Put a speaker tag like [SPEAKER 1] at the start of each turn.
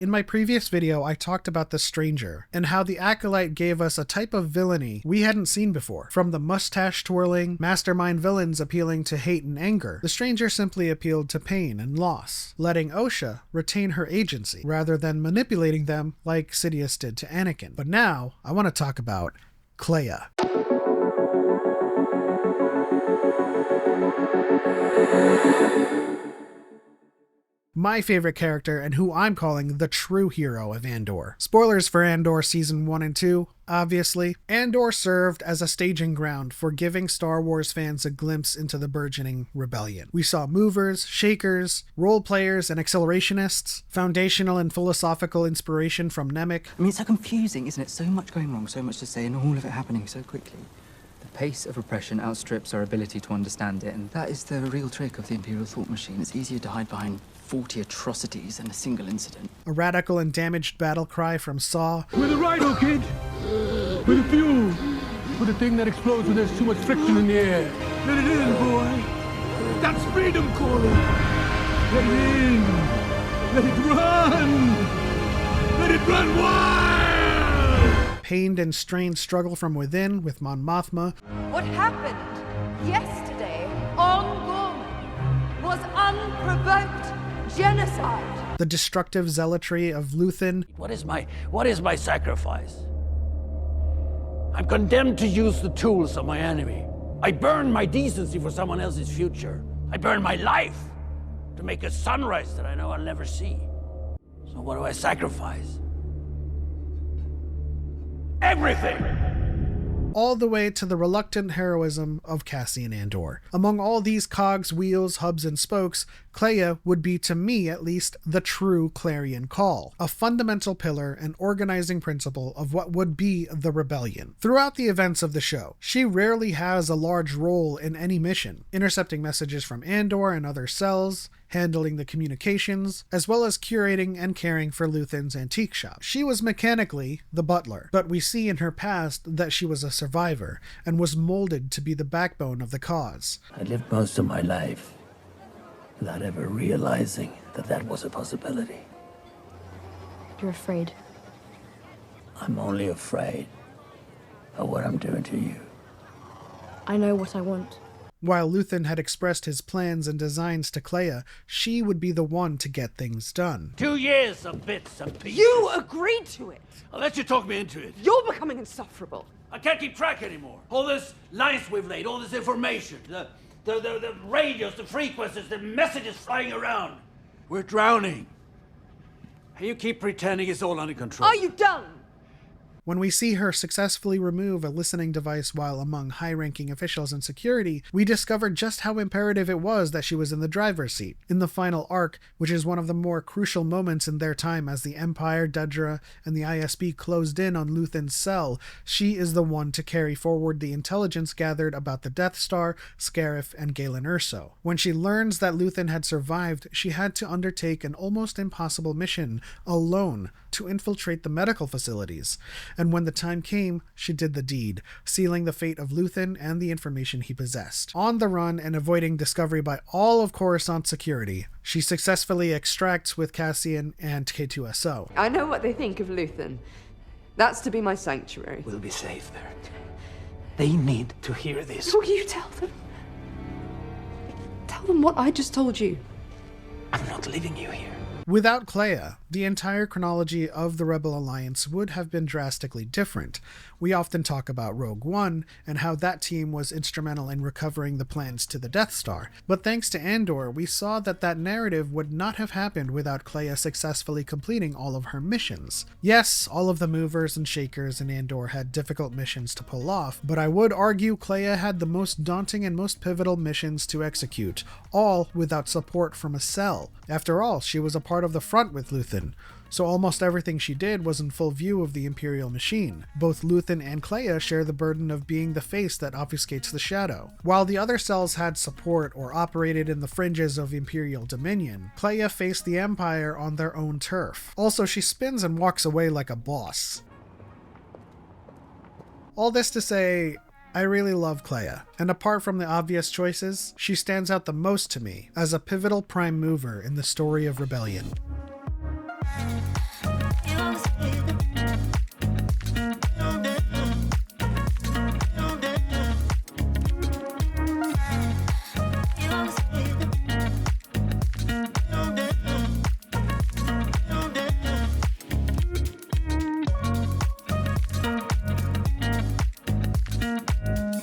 [SPEAKER 1] In my previous video, I talked about the Stranger, and how the Acolyte gave us a type of villainy we hadn't seen before. From the mustache-twirling, mastermind villains appealing to hate and anger, the Stranger simply appealed to pain and loss, letting Osha retain her agency, rather than manipulating them like Sidious did to Anakin. But now, I want to talk about Kleya. My favorite character, and who I'm calling the true hero of Andor. Spoilers for Andor Season 1 and 2, obviously. Andor served as a staging ground for giving Star Wars fans a glimpse into the burgeoning rebellion. We saw movers, shakers, role players, and accelerationists, foundational and philosophical inspiration from Nemik.
[SPEAKER 2] I mean, it's so confusing, isn't it? So much going wrong, so much to say, and all of it happening so quickly. The pace of repression outstrips our ability to understand it, and that is the real trick of the Imperial thought machine. It's easier to hide behind 40 atrocities than a single incident.
[SPEAKER 1] A radical and damaged battle cry from Saw.
[SPEAKER 3] With the rhino, kid! With the fuel! With the thing that explodes when there's too much friction in the air. Let it in, boy! That's freedom calling! Let it in! Let it run! Let it run wild!
[SPEAKER 1] Pained and strained struggle from within with Mon Mothma.
[SPEAKER 4] What happened yesterday on Gorman was unprovoked genocide.
[SPEAKER 1] The destructive zealotry of Luthen.
[SPEAKER 5] What is my sacrifice? I'm condemned to use the tools of my enemy. I burn my decency for someone else's future. I burn my life to make a sunrise that I know I'll never see. So what do I sacrifice? Everything!
[SPEAKER 1] All the way to the reluctant heroism of Cassian Andor. Among all these cogs, wheels, hubs, and spokes, Kleya would be, to me at least, the true clarion call, a fundamental pillar and organizing principle of what would be the rebellion. Throughout the events of the show, she rarely has a large role in any mission, intercepting messages from Andor and other cells, handling the communications, as well as curating and caring for Luthen's antique shop. She was mechanically the butler, but we see in her past that she was a survivor and was molded to be the backbone of the cause.
[SPEAKER 5] I lived most of my life without ever realizing that that was a possibility.
[SPEAKER 6] You're afraid.
[SPEAKER 5] I'm only afraid of what I'm doing to you.
[SPEAKER 6] I know what I want.
[SPEAKER 1] While Luthen had expressed his plans and designs to Kleya, she would be the one to get things done.
[SPEAKER 5] 2 years of bits and pieces.
[SPEAKER 4] You agreed to it.
[SPEAKER 5] I'll let you talk me into it.
[SPEAKER 4] You're becoming insufferable.
[SPEAKER 5] I can't keep track anymore. All this lines we've laid, all this information, the radios, the frequencies, the messages flying around. We're drowning. And you keep pretending it's all under control.
[SPEAKER 4] Are you done?
[SPEAKER 1] When we see her successfully remove a listening device while among high-ranking officials in security, we discover just how imperative it was that she was in the driver's seat. In the final arc, which is one of the more crucial moments in their time as the Empire, Dedra, and the ISB closed in on Luthen's cell, she is the one to carry forward the intelligence gathered about the Death Star, Scarif, and Galen Erso. When she learns that Luthen had survived, she had to undertake an almost impossible mission, alone, to infiltrate the medical facilities. And when the time came, she did the deed, sealing the fate of Luthen and the information he possessed. On the run and avoiding discovery by all of Coruscant security, she successfully extracts with Cassian and K2SO.
[SPEAKER 4] I know what they think of Luthen. That's to be my sanctuary.
[SPEAKER 5] We'll be safe there. They need to hear this.
[SPEAKER 4] Will you tell them? Tell them what I just told you.
[SPEAKER 5] I'm not leaving you here.
[SPEAKER 1] Without Kleya, the entire chronology of the Rebel Alliance would have been drastically different. We often talk about Rogue One and how that team was instrumental in recovering the plans to the Death Star, but thanks to Andor, we saw that that narrative would not have happened without Kleya successfully completing all of her missions. Yes, all of the movers and shakers in Andor had difficult missions to pull off, but I would argue Kleya had the most daunting and most pivotal missions to execute, all without support from a cell. After all, she was a part of the front with Luthen, so almost everything she did was in full view of the Imperial machine. Both Luthen and Kleya share the burden of being the face that obfuscates the shadow. While the other cells had support or operated in the fringes of Imperial dominion, Kleya faced the Empire on their own turf. Also, she spins and walks away like a boss. All this to say, I really love Kleya, and apart from the obvious choices, she stands out the most to me as a pivotal prime mover in the story of rebellion.